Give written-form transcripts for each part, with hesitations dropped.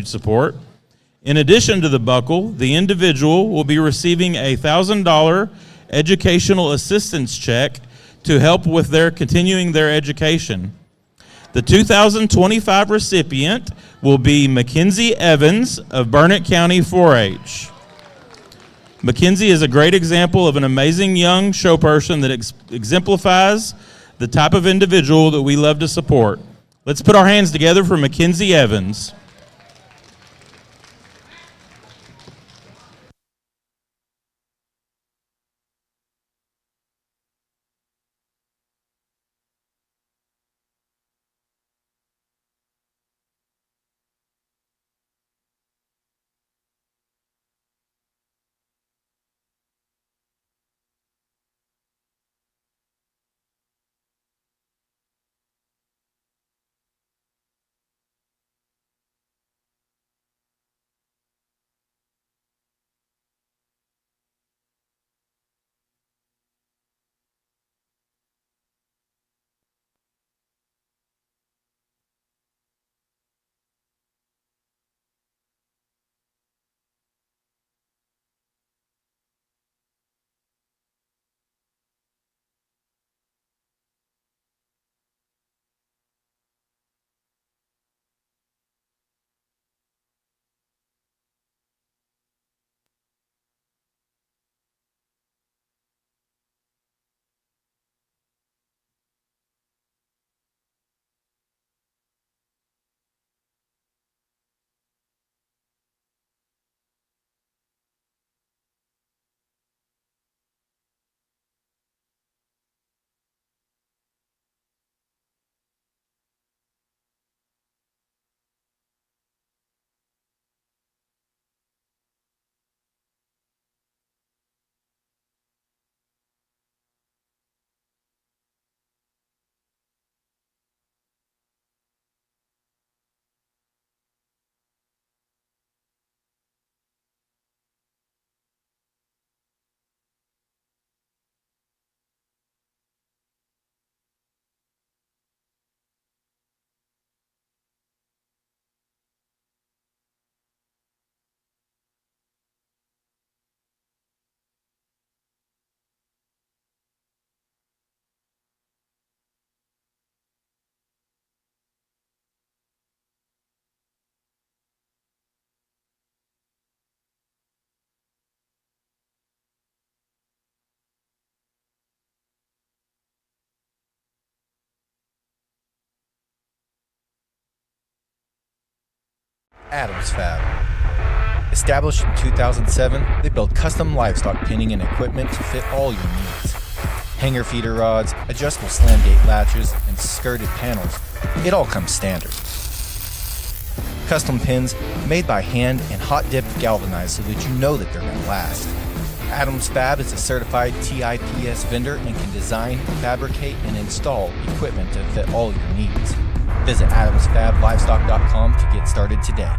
continued support. In addition to the buckle, the individual will be receiving a $1,000 educational assistance check to help with continuing their education. The 2025 recipient will be Mackenzie Evans of Burnett County 4-H. Mackenzie is a great example of an amazing young show person that exemplifies the type of individual that we love to support. Let's put our hands together for Mackenzie Evans. Adams Fab. Established in 2007, they build custom livestock pinning and equipment to fit all your needs. Hanger feeder rods, adjustable slam gate latches, and skirted panels, it all comes standard. Custom pins made by hand and hot dipped galvanized so that you know that they're going to last. Adams Fab is a certified TIPS vendor and can design, fabricate, and install equipment to fit all your needs. Visit adamsfablivestock.com to get started today.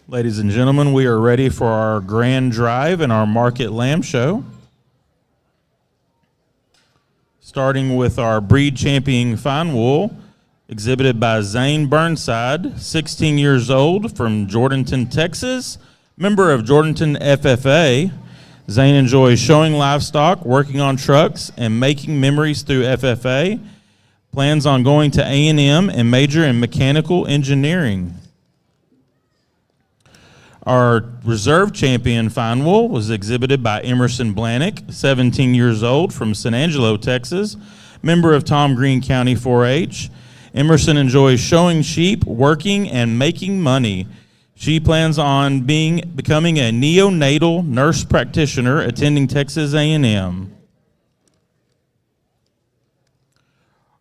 Ladies and gentlemen, we are ready for our grand drive and our market lamb show. Starting with our breed champion fine wool, exhibited by Zane Burnside, 16 years old, from Jordanton, Texas, member of Jordanton FFA. Zane enjoys showing livestock, working on trucks, and making memories through FFA. Plans on going to A&M and major in mechanical engineering. Our reserve champion fine wool was exhibited by Emerson Blanick, 17 years old, from San Angelo, Texas, member of Tom Green County 4-H. Emerson enjoys showing sheep, working, and making money. She plans on becoming a neonatal nurse practitioner attending Texas A&M.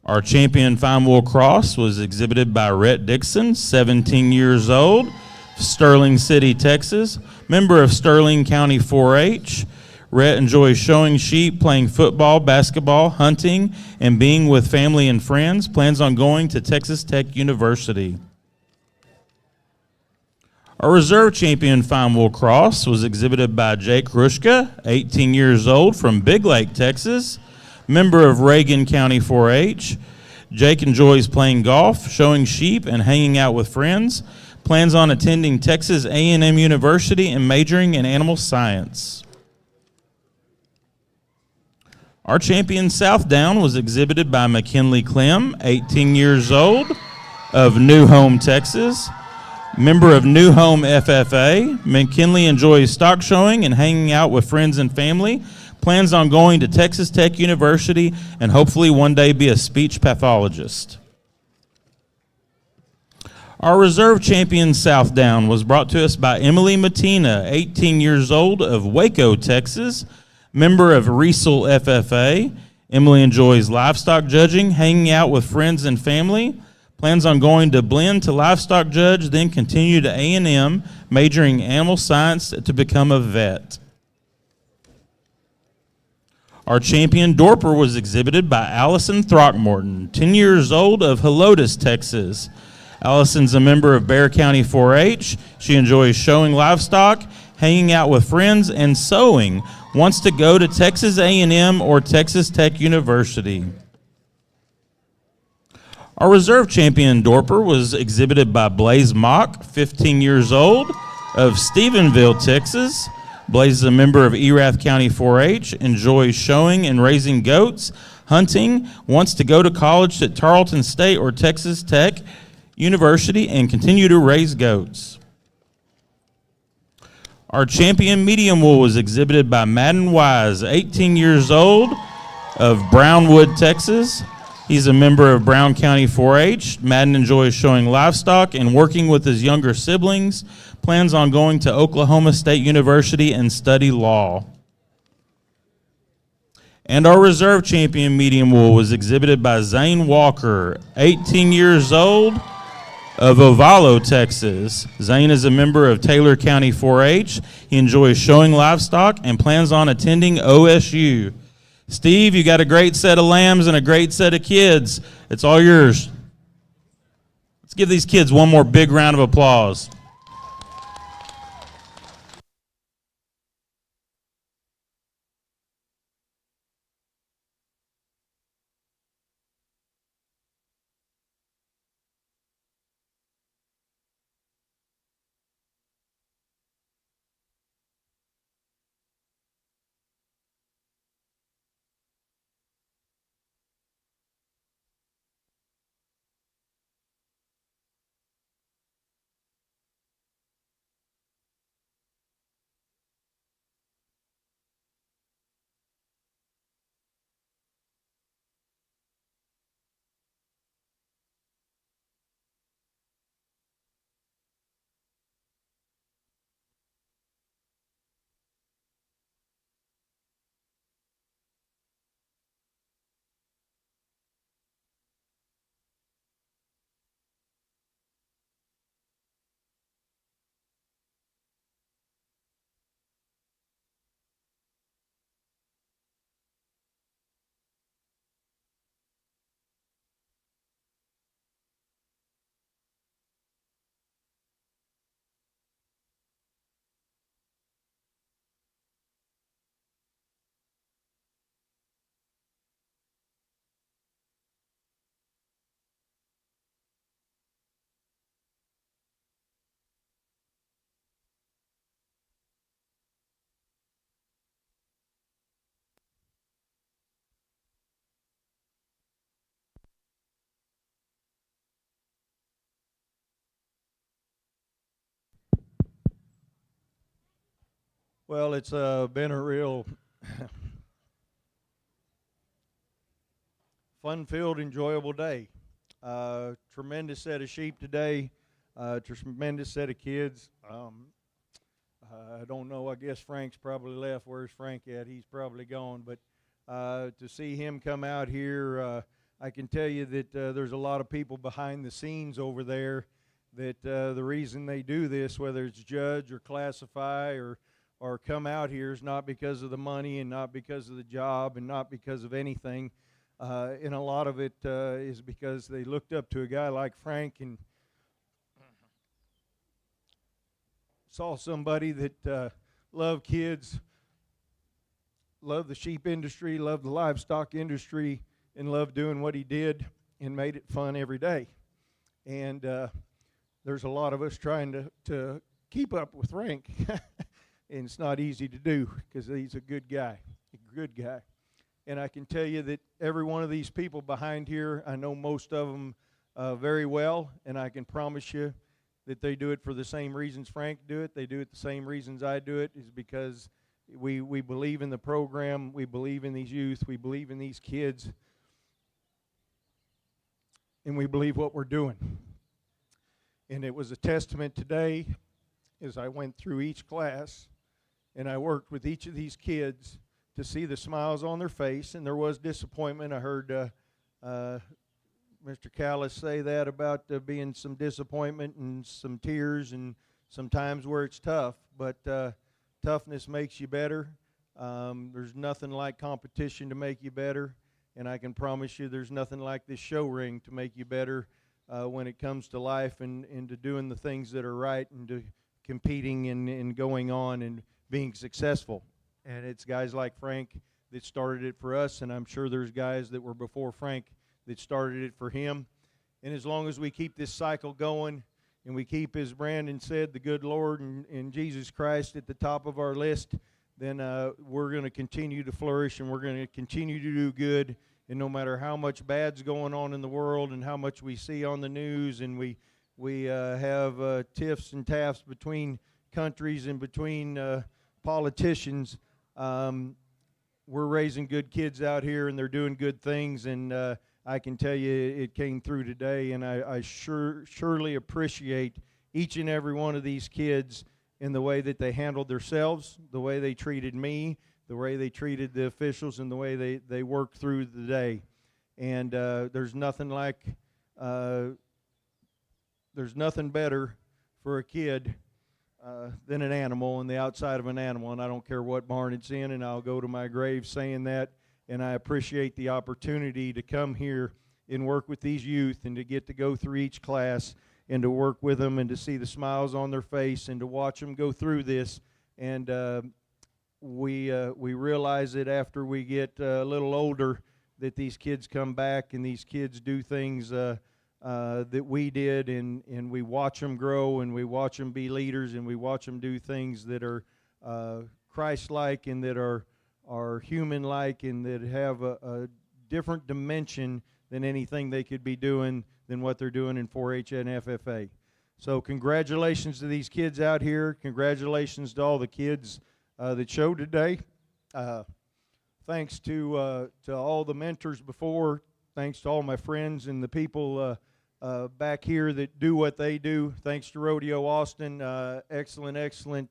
Our champion fine wool cross was exhibited by Rhett Dixon, 17 years old, Sterling City, Texas, member of Sterling County 4-H. Rhett enjoys showing sheep, playing football, basketball, hunting, and being with family and friends. Plans on going to Texas Tech University. Our reserve champion fine wool cross was exhibited by Jake Rushka, 18 years old, from Big Lake, Texas, member of Reagan County 4-H. Jake enjoys playing golf, showing sheep, and hanging out with friends. Plans on attending Texas A&M University and majoring in animal science. Our champion South Down was exhibited by McKinley Clem, 18 years old, of New Home, Texas, member of New Home FFA. McKinley enjoys stock showing and hanging out with friends and family. Plans on going to Texas Tech University and hopefully one day be a speech pathologist. Our reserve champion South Down was brought to us by Emily Matina, 18 years old, of Waco, Texas, member of Riesel FFA. Emily enjoys livestock judging, hanging out with friends and family. Plans on going to Blinn to livestock judge, then continue to A&M, majoring in animal science to become a vet. Our champion Dorper was exhibited by Allison Throckmorton, 10 years old, of Helotes, Texas. Allison's a member of Bexar County 4-H. She enjoys showing livestock, hanging out with friends, and sewing. Wants to go to Texas A&M or Texas Tech University. Our reserve champion Dorper was exhibited by Blaze Mock, 15 years old, of Stephenville, Texas. Blaze is a member of Erath County 4-H, enjoys showing and raising goats, hunting, wants to go to college at Tarleton State or Texas Tech University and continue to raise goats. Our champion medium wool was exhibited by Madden Wise, 18 years old, of Brownwood, Texas. He's a member of Brown County 4-H. Madden enjoys showing livestock and working with his younger siblings. Plans on going to Oklahoma State University and study law. And our reserve champion medium wool was exhibited by Zane Walker, 18 years old, of Ovalo, Texas. Zane is a member of Taylor County 4-H. He enjoys showing livestock and plans on attending OSU. Steve, you got a great set of lambs and a great set of kids. It's all yours. Let's give these kids one more big round of applause. Well, it's been a real fun-filled, enjoyable day. Tremendous set of sheep today. Tremendous set of kids. I don't know. I guess Frank's probably left. Where's Frank at? He's probably gone. But to see him come out here, I can tell you that there's a lot of people behind the scenes over there that the reason they do this, whether it's judge or classify or come out here, is not because of the money and not because of the job and not because of anything. And a lot of it is because they looked up to a guy like Frank and saw somebody that loved kids, loved the sheep industry, loved the livestock industry, and loved doing what he did and made it fun every day. And there's a lot of us trying to keep up with Frank. And it's not easy to do because he's a good guy, And I can tell you that every one of these people behind here, I know most of them very well, and I can promise you that they do it for the same reasons Frank do it. They do it the same reasons I do it, is because we believe in the program, we believe in these youth, we believe in these kids, and we believe what we're doing. And it was a testament today as I went through each class and I worked with each of these kids to see the smiles on their face, and there was disappointment. I heard Mr. Callis say that about being some disappointment and some tears and some times where it's tough, but toughness makes you better. There's nothing like competition to make you better, and I can promise you there's nothing like this show ring to make you better when it comes to life and to doing the things that are right and to competing and going on and being successful. And it's guys like Frank that started it for us, and I'm sure there's guys that were before Frank that started it for him. And as long as we keep this cycle going and we keep, as Brandon said, the good Lord and Jesus Christ at the top of our list, then we're going to continue to flourish and we're going to continue to do good. And no matter how much bad's going on in the world and how much we see on the news, and we have tiffs and taffs between countries and between politicians, we're raising good kids out here and they're doing good things, and I can tell you it came through today, and I surely appreciate each and every one of these kids in the way that they handled themselves, the way they treated me, the way they treated the officials, and the way they worked through the day. And there's nothing better for a kid than an animal and the outside of an animal, and I don't care what barn it's in, and I'll go to my grave saying that. And I appreciate the opportunity to come here and work with these youth and to get to go through each class and to work with them and to see the smiles on their face and to watch them go through this. And we realize that after we get a little older that these kids come back and these kids do things that we did, and we watch them grow and we watch them be leaders and we watch them do things that are Christ-like and that are human-like and that have a different dimension than anything they could be doing than what they're doing in 4-H and FFA. So congratulations to these kids out here. Congratulations to all the kids that showed today. Thanks to all the mentors before. Thanks to all my friends and the people back here that do what they do. Thanks to Rodeo Austin. Excellent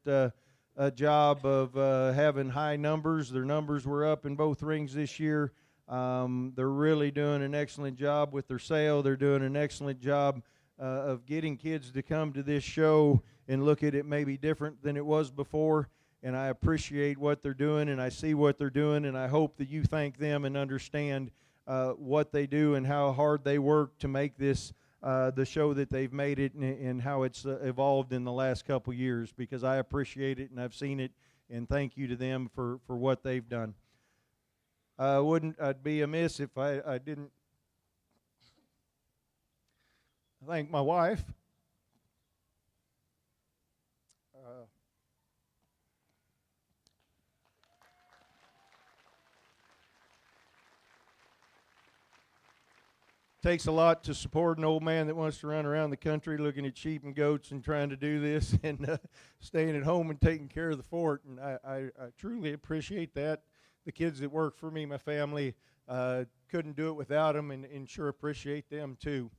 job of having high numbers. Their numbers were up in both rings this year. They're really doing an excellent job with their sale. They're doing an excellent job of getting kids to come to this show and look at it maybe different than it was before. And I appreciate what they're doing, and I see what they're doing, and I hope that you thank them and understand what they do and how hard they work to make this the show that they've made it, and how it's evolved in the last couple years, because I appreciate it and I've seen it, and thank you to them for what they've done. I'd be amiss if I didn't thank my wife. takes a lot to support an old man that wants to run around the country looking at sheep and goats and trying to do this and staying at home and taking care of the fort. And I truly appreciate that. The kids that work for me, my family, couldn't do it without them, and sure appreciate them too.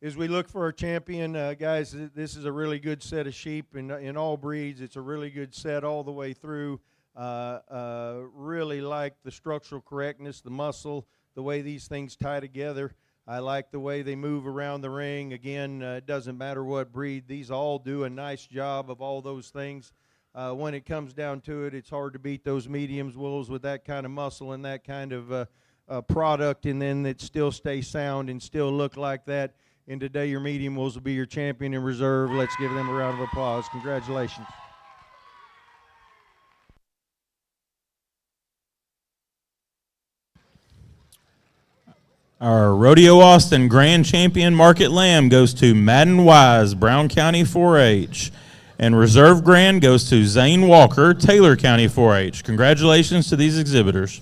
As we look for our champion, guys, this is a really good set of sheep in all breeds. It's a really good set all the way through. Really like the structural correctness, the muscle, the way these things tie together. I like the way they move around the ring. Again, it doesn't matter what breed. These all do a nice job of all those things. When it comes down to it, it's hard to beat those mediums wolves with that kind of muscle and that kind of product, and then that still stay sound and still look like that. And today your medium wolves will be your champion in reserve. Let's give them a round of applause. Congratulations. Our Rodeo Austin Grand Champion Market Lamb goes to Madden Wise, Brown County 4-H. And Reserve Grand goes to Zane Walker, Taylor County 4-H. Congratulations to these exhibitors.